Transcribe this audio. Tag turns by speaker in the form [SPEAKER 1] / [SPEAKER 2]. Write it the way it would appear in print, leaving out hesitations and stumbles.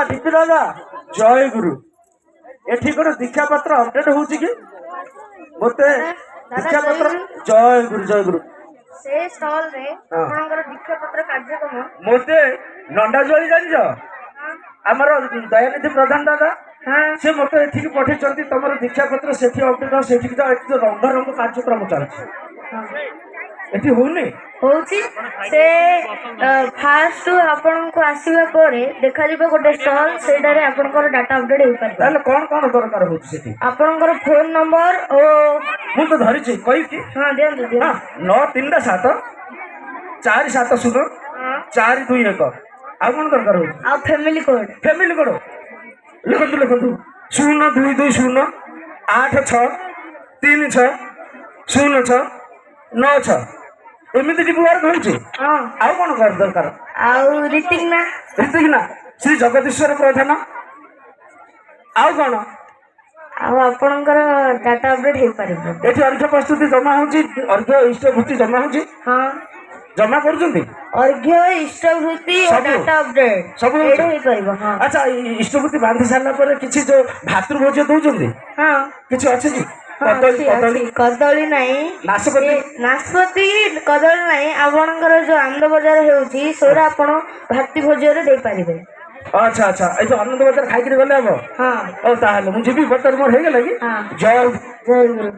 [SPEAKER 1] दीपी दादा जय गुरु एठी कोन दीक्षा पत्र अपडेट होउची कि मते दीक्षा पत्र जय गुरु
[SPEAKER 2] से स्टॉल रे आपनकर दीक्षा पत्र कार्यक्रम
[SPEAKER 1] मते नंदा जोली जानि जो हमर दयानिधि प्रधान दादा से मते एठी कि पठे चंती तमर दीक्षा पत्र सेठी अपडेट सेठी तो एठी रंग रंग कार्यक्रम चलछि एठी होउनी
[SPEAKER 2] होउची से फास्ट आपन को आसीबा परे देखा जिबा गोटे स्टॉल सेडा रे आपनकर डाटा अपडेट होई पारे
[SPEAKER 1] ताले कोन दरकार होउची सेठी
[SPEAKER 2] आपनकर फोन नंबर ओ
[SPEAKER 1] मु तो धरि छी कहि कि
[SPEAKER 2] हां देन
[SPEAKER 1] 9337 470 421 आ कोन दरकार होउची
[SPEAKER 2] आ फैमिली कोड
[SPEAKER 1] लिखतु 0220 86 36 06 96 एमिति डिपुआर कहछि
[SPEAKER 2] हां
[SPEAKER 1] आ कोन कर दरकार
[SPEAKER 2] आ रीतिक ना
[SPEAKER 1] श्री जगदीश्वर प्रधान आ कोन
[SPEAKER 2] आ आपनकर डाटा अपडेट हे पारिबो
[SPEAKER 1] एठी अर्घ्य प्रस्तुति जमा होछि अर्घ्य इष्टभूति जमा होछि
[SPEAKER 2] हां
[SPEAKER 1] जमा करजंती
[SPEAKER 2] अर्घ्य इष्टभूति और डाटा अपडेट
[SPEAKER 1] सब
[SPEAKER 2] एडे हे पारिबो हां
[SPEAKER 1] अच्छा इष्टभूति बांधी सारला पर किछि जो भातृभोज दउजंती
[SPEAKER 2] हां
[SPEAKER 1] किछि अछि कि
[SPEAKER 2] कदली नहीं नाशपति कदली नहीं आपनकर जो आनंद बाजार हेउची सोरा आपण भाती भोजरे दे पारिबे
[SPEAKER 1] अच्छा अच्छा ए जो आनंद बाजार खाइ के गले अब
[SPEAKER 2] हां
[SPEAKER 1] ओ ताहले मु जिबी बतर मोर हे गेला कि
[SPEAKER 2] हां
[SPEAKER 1] जय
[SPEAKER 2] जय गुरु।